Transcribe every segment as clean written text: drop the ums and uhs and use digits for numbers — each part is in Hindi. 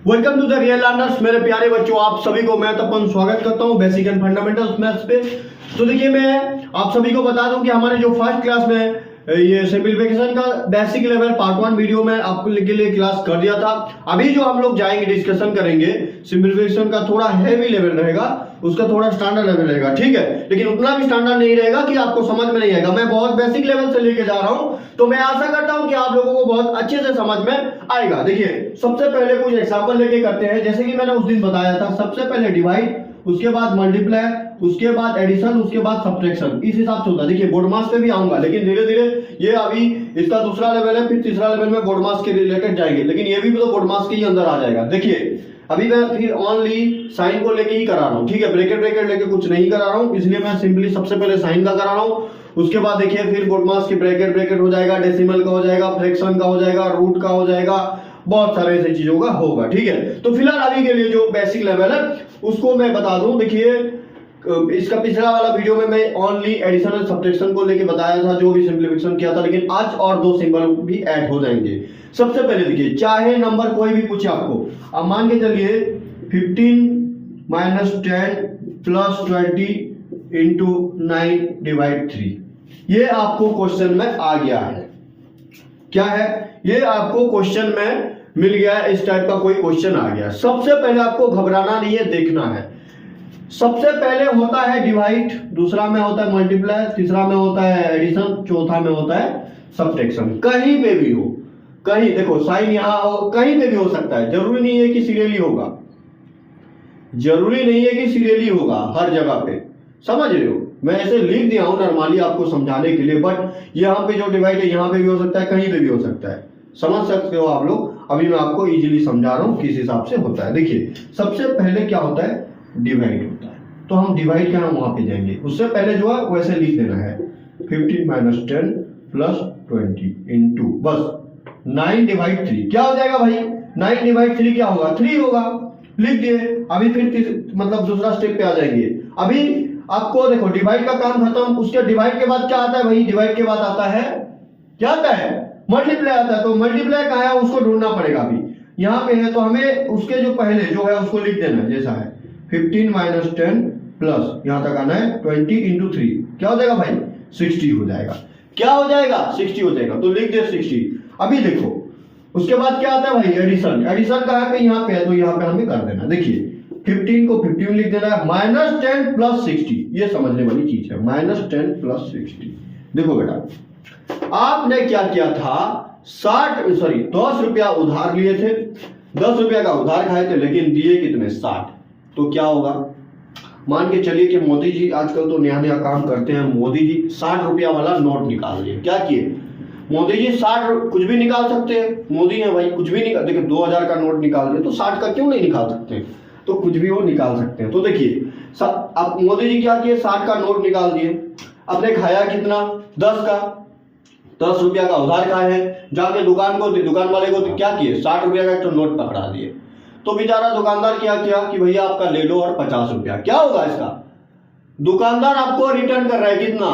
Welcome to the real learners. मेरे प्यारे बच्चों, आप सभी को मैं तपन स्वागत करता हूं बेसिक एंड फंडामेंटल्स मैथ्स पे। तो देखिए, मैं आप सभी को बता दूं कि हमारे जो फर्स्ट क्लास में ये सिंपलीफिकेशन का बेसिक लेवल पार्ट 1 वीडियो में आपके लिए क्लास कर दिया था। अभी जो हम लोग जाएंगे डिस्कशन करेंगे सिंपलीफिकेशन का थोड़ा हैवी लेवल रहेगा, उसका थोड़ा स्टैंडर्ड लेवल रहेगा, ठीक है। लेकिन उतना भी स्टैंडर्ड नहीं रहेगा कि आपको समझ में नहीं आएगा। मैं बहुत बेसिक लेवल से लेके जा रहा हूं, तो मैं आशा करता हूं कि आप लोगों को बहुत अच्छे से समझ में आएगा। देखिए, सबसे पहले कुछ एग्जांपल लेके करते हैं। जैसे कि मैंने उस दिन बताया था, सबसे पहले डिवाइड, उसके बाद मल्टीप्लाई, उसके बाद एडिशन, उसके बाद सब्ट्रैक्शन। इस हिसाब से होता है। देखिए, बोर्ड मास पे भी आऊंगा, लेकिन धीरे धीरे ये अभी इसका दूसरा लेवल है, फिर तीसरा लेवल में बोर्ड मास के रिलेटेड जाएंगे, लेकिन ये भी तो बोर्ड मास के ही अंदर आ जाएगा। देखिए, अभी मैं फिर ओनली साइन को लेके ही करा रहा हूं, ठीक है। ब्रैकेट ब्रैकेट लेके कुछ नहीं करा रहा हूं, इसलिए मैं सिंपली सबसे पहले साइन का करा रहा हूं। उसके बाद देखिए, फिर बोर्ड मास की ब्रैकेट ब्रैकेट हो जाएगा, डेसिमल का हो जाएगा, फ्रैक्शन का हो जाएगा, रूट का हो जाएगा, बहुत सारे ऐसे चीजों का होगा, ठीक है। तो फिलहाल अभी के लिए जो बेसिक लेवल है उसको मैं बता दूं। देखिए, इसका पिछला वाला वीडियो में मैं ओनली एडिशन और सब्ट्रैक्शन को लेके बताया था, जो भी सिंपलीफिकेशन किया था, लेकिन आज और दो सिंबल भी ऐड हो जाएंगे। सबसे पहले देखिए, चाहे नंबर कोई भी पूछे आपको, अब मान के चलिए 15 - 10 + 20 × 9/3, ये आपको क्वेश्चन में आ गया है। क्या है ये? आपको क्वेश्चन में मिल गया है, इस टाइप का कोई क्वेश्चन आ गया। सबसे पहले आपको घबराना नहीं है, देखना है। सबसे पहले होता है डिवाइड, दूसरा में होता है मल्टीप्लाई, तीसरा में होता है एडिशन, चौथा में होता है सब्ट्रैक्शन। कहीं पे भी हो, कहीं देखो साइन यहां हो, कहीं पे भी हो सकता है। जरूरी नहीं है कि सीरियली होगा, जरूरी नहीं है कि सीरियली होगा हर जगह पे, समझ रहे हो। मैं ऐसे लिख दिया हूं नॉर्मली आपको समझाने के लिए, बट यहाँ पे जो डिवाइड है यहाँ पे भी हो सकता है, कहीं पे भी हो सकता है, समझ सकते हो आप लोग। अभी मैं आपको इजीली समझा रहा हूं किस हिसाब से होता है। देखिए, सबसे पहले क्या होता है? डिवाइड होता है। तो हम डिवाइड क्या वहां पे जाएंगे, उससे पहले जो है वैसे लिख देना है 15 - 10 + 20 × बस 9/3। क्या हो जाएगा भाई? 9/3 क्या होगा? 3 होगा, लिख दिए। अभी फिर मतलब दूसरा स्टेप पे आ जाएंगे। अभी आपको देखो, डिवाइड का काम खत्म, उसके डिवाइड के बाद क्या आता है भाई? डिवाइड के बाद आता है, क्या आता है? मल्टीप्लाई आता है। तो मल्टीप्लाई कहाँ है, उसको ढूंढना पड़ेगा। अभी यहाँ पे है, तो हमें उसके जो पहले जो है उसको लिख देना है, जैसा है 15 - 10 प्लस यहां तक आना है 20 × 3। क्या हो जाएगा भाई? 60 हो जाएगा। क्या हो जाएगा? 60 हो जाएगा। तो लिख दे 60। अभी देखो, उसके बाद क्या आता है भाई? एडिशन। एडिशन कहाँ पे? यहाँ पे है, तो यहाँ पे हमें कर देना। देखिए, 15 को 15 लिख देना है, -10 + 60। ये समझने वाली चीज है, -10 + 60। देखो बेटा, आपने क्या किया था? 10 रुपया उधार लिए थे, 10 रुपया का उधार खाए थे, लेकिन दिए कितने? 60। तो क्या होगा? मान के चलिए कि मोदी जी आजकल तो नया नया काम करते हैं। मोदी जी 60 रुपया वाला नोट निकाल लिए। क्या किए मोदी जी? 60 कुछ भी निकाल सकते हैं, मोदी है भाई, कुछ भी निकाल। देखिए, 2000 का नोट निकाल दिए, तो 60 का क्यों नहीं निकाल सकते? तो कुछ भी वो निकाल सकते हैं। तो देखिए, अब मोदी जी क्या किए? 60 का नोट निकाल दिए। आपने खाया कितना? 10 का, 10 रुपया का उधार खाए हैं। जाके दुकान वाले को क्या किए? 60 रुपया का तो नोट पकड़ा दिए। तो बेचारा दुकानदार क्या किया कि भैया आपका ले लो और 50 रुपया। क्या होगा इसका? दुकानदार आपको रिटर्न कर रहा है कितना?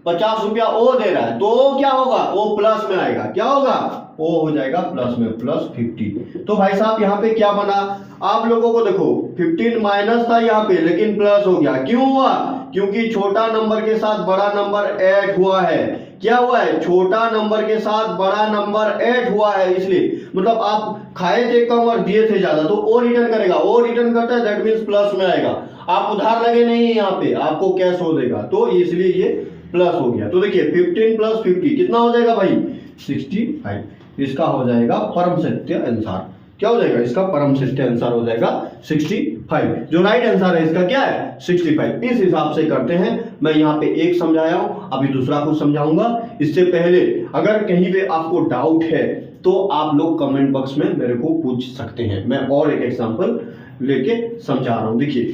50 रुपया वो दे रहा है, तो क्या होगा? वो प्लस में आएगा। क्या होगा? वो हो जाएगा प्लस में, +50। तो भाई साहब, यहाँ पे क्या बना? आप लोगों को देखो, 15 माइनस था यहाँ पे, लेकिन प्लस हो गया। क्यों हुआ? क्योंकि छोटा नंबर के साथ बड़ा नंबर ऐड हुआ है। क्या हुआ है? छोटा नंबर के साथ बड़ा नंबर ऐड हुआ है, इसलिए। मतलब आप खाए थे कम और दिए थे ज्यादा, तो वो रिटर्न करेगा। वो रिटर्न करता है, दैट मींस प्लस में आएगा। आप उधार लगे नहीं है, यहाँ पे आपको कैश हो देगा, तो इसलिए ये प्लस हो गया। तो देखिए, 15 + 50 कितना हो जाएगा भाई? 65। इसका हो जाएगा परम सत्य आंसर। क्या हो जाएगा? इसका परम सत्य आंसर हो जाएगा 65। जो राइट आंसर है इसका क्या है? 65। इस हिसाब से करते हैं। मैं यहाँ पे एक समझाया हूं, अभी दूसरा कुछ समझाऊंगा। इससे पहले अगर कहीं पे आपको डाउट है तो आप लोग कमेंट बॉक्स में मेरे को पूछ सकते हैं। मैं और एक एग्जांपल लेके समझा रहा हूं। देखिए,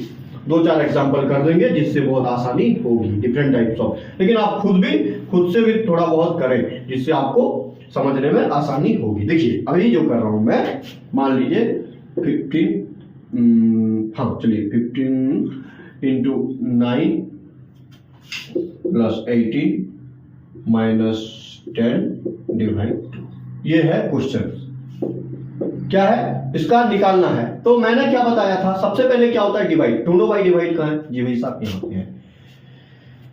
2-4 एग्जांपल कर देंगे, जिससे बहुत आसानी होगी, डिफरेंट टाइप्स ऑफ। लेकिन आप खुद से भी थोड़ा बहुत करें, जिससे आपको समझने में आसानी होगी। देखिए, अभी जो कर रहा हूं मैं, मान लीजिए 15 चलिए 15 × 9 + 18 - 10/2। ये है क्वेश्चन। क्या है, इसका निकालना है। तो मैंने क्या बताया था, सबसे पहले क्या होता है डिवाइड, ढूंढो भाई डिवाइड कहाँ है, जी भाई साहब यहाँ पे है।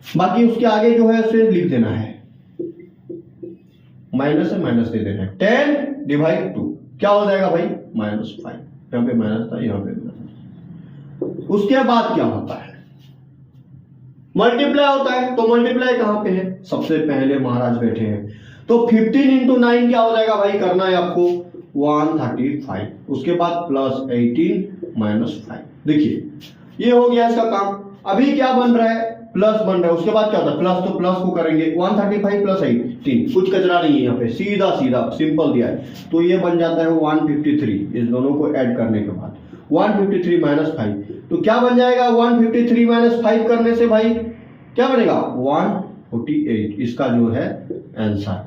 बाकी उसके आगे जो है उसे लिख देना है, माइनस है माइनस दे देना है। 10 डिवाइड 2 क्या हो जाएगा भाई, -5। यहाँ पे माइनस था, यहाँ पे माइनस। उसके बाद क्या होता है, मल्टीप्लाई होता है। तो मल्टीप्लाई कहां पे है, सबसे पहले महाराज बैठे हैं। तो 15 इंटू 9 क्या हो जाएगा भाई, करना है आपको 135। उसके बाद +18 -5। देखिए ये हो गया इसका काम। अभी क्या बन रहा है, प्लस बन रहा है। उसके बाद क्या होता है, प्लस, तो प्लस को करेंगे 135 + 18, कुछ कचरा नहीं है यहाँ पे, सीधा सीधा सिंपल दिया है। तो ये बन जाता है 153, इस दोनों को ऐड करने के बाद 153 -5। तो क्या बन जाएगा, 153 -5 करने से भाई क्या बनेगा, 148। इसका जो है आंसर।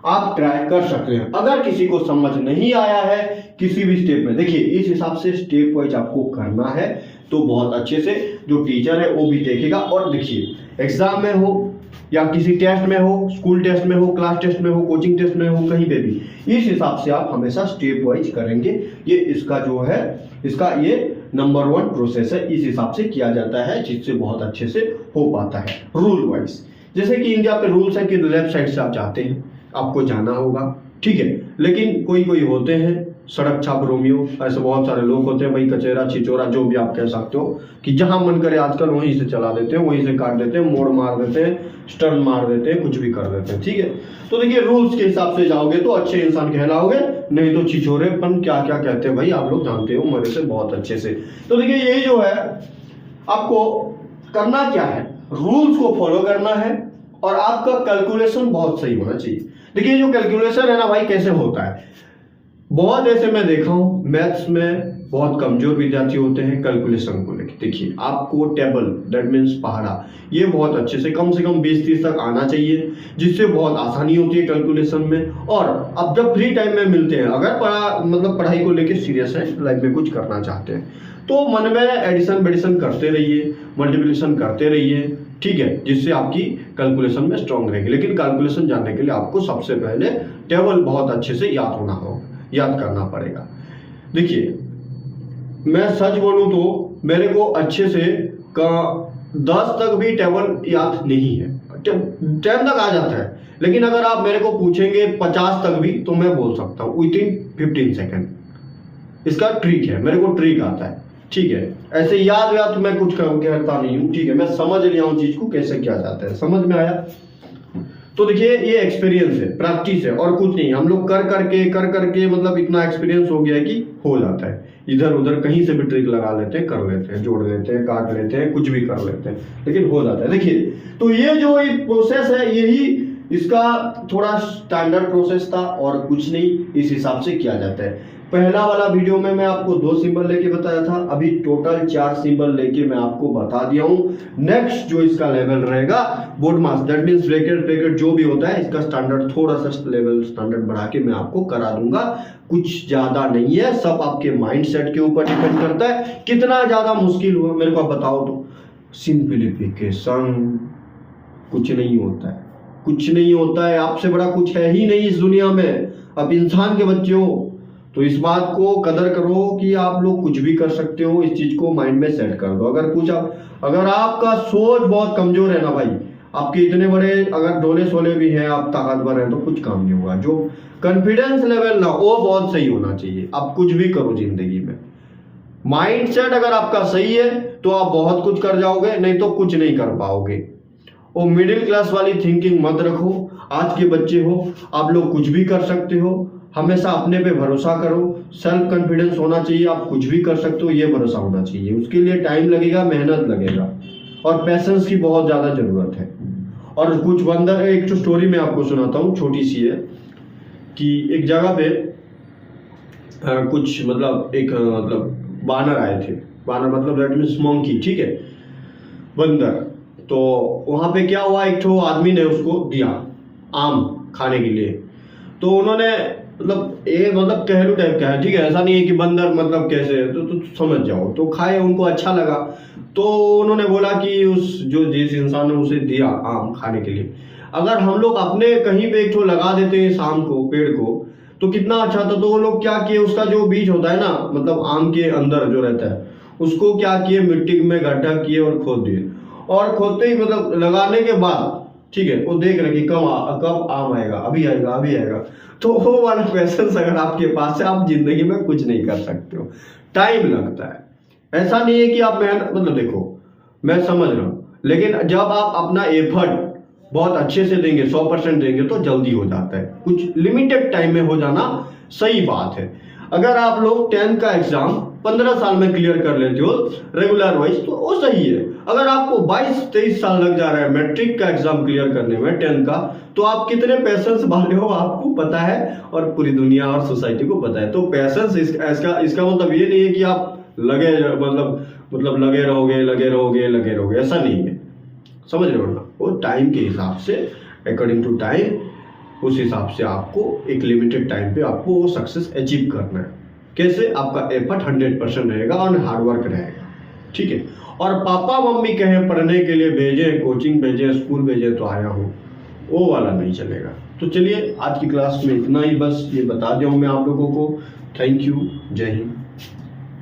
आप ट्राई कर सकते हैं। अगर किसी को समझ नहीं आया है किसी भी स्टेप में, देखिए इस हिसाब से स्टेप वाइज आपको करना है, तो बहुत अच्छे से जो टीचर है वो भी देखेगा। और देखिए एग्जाम में हो या किसी टेस्ट में हो, स्कूल टेस्ट में हो, क्लास टेस्ट में हो, कोचिंग टेस्ट में हो, कहीं पे भी इस हिसाब से आप हमेशा स्टेप वाइज करेंगे। ये इसका जो है, इसका ये नंबर 1 प्रोसेस है, इस हिसाब से किया जाता है, जिससे बहुत अच्छे से हो पाता है रूल वाइज। जैसे कि इंडिया के रूल्स है कि लेफ्ट साइड से आप जाते हैं, आपको जाना होगा, ठीक है। लेकिन कोई कोई होते हैं सड़क छाप रोमियो, ऐसे बहुत सारे लोग होते हैं भाई, कचेरा छिचोरा जो भी आप कह सकते हो, कि जहां मन करे आजकल वहीं से चला देते हैं, वहीं से काट देते हैं, मोड़ मार देते हैं, स्टर्न मार देते हैं, कुछ भी कर देते हैं, ठीक है। तो देखिए रूल्स के हिसाब से जाओगे तो अच्छे इंसान कहलाओगे, नहीं तो छिछोरेपन क्या क्या कहते हैं भाई, आप लोग जानते हो मेरे से बहुत अच्छे से। तो देखिए ये जो है आपको करना क्या है, रूल्स को फॉलो करना है और आपका कैलकुलेशन बहुत सही होना चाहिए। देखिए जो कैलकुलेशन है ना भाई, कैसे होता है, बहुत ऐसे मैं देखा हूं मैथ्स में बहुत कमजोर विद्यार्थी होते हैं कैलकुलेशन को लेकर। देखिए आपको टेबल, दैट मीन्स पहाड़ा, ये बहुत अच्छे से कम 20-30 तक आना चाहिए, जिससे बहुत आसानी होती है कैलकुलेशन में। और अब जब फ्री टाइम में मिलते हैं, अगर पढ़ाई को लेकर सीरियस है, लाइफ में कुछ करना चाहते हैं, तो मन में एडिशन बेडिशन करते रहिए, मल्टीप्लिकेशन करते रहिए, ठीक है, जिससे आपकी कैलकुलेशन में स्ट्रांग रहेगी। लेकिन कैलकुलेशन जानने के लिए आपको सबसे पहले टेबल बहुत अच्छे से याद करना पड़ेगा। देखिए मैं सच बोलूं तो मेरे को अच्छे से 10 तक भी टेबल याद नहीं है, 10 तक आ जाता है, लेकिन अगर आप मेरे को पूछेंगे 50 तक भी तो मैं बोल सकता हूँ विदिन 15 सेकंड। इसका ट्रिक है, मेरे को ट्रिक आता है, ठीक है। ऐसे याद तो मैं कुछ कहता नहीं हूँ, ठीक है, मैं समझ लिया हूँ चीज को कैसे किया जाता है, समझ में आया। तो देखिए ये एक्सपीरियंस है, प्रैक्टिस है, और कुछ नहीं। हम लोग कर करके मतलब इतना एक्सपीरियंस हो गया है कि हो जाता है, इधर उधर कहीं से भी ट्रिक लगा लेते हैं, कर लेते हैं, जोड़ लेते हैं, काट लेते हैं, कुछ भी कर लेते हैं, लेकिन हो जाता है। देखिए तो ये जो प्रोसेस है, यही इसका थोड़ा स्टैंडर्ड प्रोसेस था और कुछ नहीं, इस हिसाब से किया जाता है। पहला वाला वीडियो में मैं आपको 2 सिंबल लेके बताया था, अभी टोटल 4 सिंबल लेके मैं आपको बता दिया हूँ। नेक्स्ट जो इसका लेवल रहेगा board mass, that means bracket जो भी होता है, इसका स्टैंडर्ड थोड़ा सा लेवल स्टैंडर्ड बढ़ा के मैं आपको करा दूंगा। कुछ ज्यादा नहीं है, सब आपके माइंड सेट के ऊपर डिपेंड करता है। कितना ज्यादा मुश्किल हुआ मेरे को आप बताओ तो, सिंप्लीफिकेशन, कुछ नहीं होता है, कुछ नहीं होता है, आपसे बड़ा कुछ है ही नहीं इस दुनिया में। अब इंसान के बच्चे हो तो इस बात को कदर करो कि आप लोग कुछ भी कर सकते हो, इस चीज को माइंड में सेट कर दो। अगर आपका सोच बहुत कमजोर है ना भाई, आपके इतने बड़े अगर डोले सोले भी हैं, आप ताकतवर हैं, तो कुछ काम नहीं होगा। जो कॉन्फिडेंस लेवल ना वो बहुत सही होना चाहिए। आप कुछ भी करो जिंदगी में, माइंड सेट अगर आपका सही है तो आप बहुत कुछ कर जाओगे, नहीं तो कुछ नहीं कर पाओगे। वो मिडिल क्लास वाली थिंकिंग मत रखो। आज के बच्चे हो, आप लोग कुछ भी कर सकते हो, हमेशा अपने पे भरोसा करो, सेल्फ कॉन्फिडेंस होना चाहिए, आप कुछ भी कर सकते हो, ये भरोसा होना चाहिए। उसके लिए टाइम लगेगा, मेहनत लगेगा और पैसेंस की बहुत ज्यादा जरूरत है। और कुछ बंदर, एक जो स्टोरी मैं आपको सुनाता हूँ, छोटी सी है, कि एक जगह पे कुछ मतलब बानर आए थे। बानर मतलब दैट मींस मंकी, ठीक है, बंदर। तो वहां पे क्या हुआ, एक ठो आदमी ने उसको दिया आम खाने के लिए। तो उन्होंने मतलब कहलू टाइप का है, ठीक है, ऐसा नहीं है कि बंदर मतलब कैसे है, तो समझ जाओ। तो खाए, उनको अच्छा लगा, तो उन्होंने बोला कि जिस इंसान ने उसे दिया आम खाने के लिए, अगर हम लोग अपने कहीं पे एक ठो लगा देते हैं इस आम को, पेड़ को, तो कितना अच्छा था। तो वो लोग क्या किए, उसका जो बीज होता है ना, मतलब आम के अंदर जो रहता है, उसको क्या किए, मिट्टी में गड्ढा किए और खोद दिए। और खोदते ही मतलब लगाने के बाद, ठीक है, वो देख रहे कि कब आम आएगा, अभी आएगा, अभी आएगा। तो वो वाला पेशेंस अगर आपके पास है, आप जिंदगी में कुछ नहीं कर सकते हो। टाइम लगता है, ऐसा नहीं है कि आप मेहनत, मतलब देखो मैं समझ रहा हूँ, लेकिन जब आप अपना एफर्ट बहुत अच्छे से देंगे, 100% देंगे, तो जल्दी हो जाता है। कुछ लिमिटेड टाइम में हो जाना सही बात है। अगर आप लोग 10th का एग्जाम 15 साल में क्लियर कर लेते हो रेगुलर वाइज, तो वो सही है। अगर आपको 22-23 साल लग जा रहा है मैट्रिक का एग्जाम क्लियर करने में, 10th का, तो आप कितने पेशेंस वाले हो आपको पता है, और पूरी दुनिया और सोसाइटी को पता है। तो पेशेंस इसका मतलब ये नहीं है कि आप लगे मतलब लगे रहोगे, ऐसा नहीं है। समझ रहे हो ना? वो टाइम के हिसाब से, अकॉर्डिंग टू टाइम, उस हिसाब से आपको एक लिमिटेड टाइम पे आपको वो सक्सेस अचीव करना है। कैसे? आपका एफर्ट 100% रहेगा और हार्डवर्क रहेगा, ठीक है। और पापा मम्मी कहें पढ़ने के लिए भेजें, कोचिंग भेजें, स्कूल भेजें तो आया हूँ, वो वाला नहीं चलेगा। तो चलिए आज की क्लास में इतना ही, बस ये बता दिया हूँ मैं आप लोगों को। थैंक यू, जय हिंद।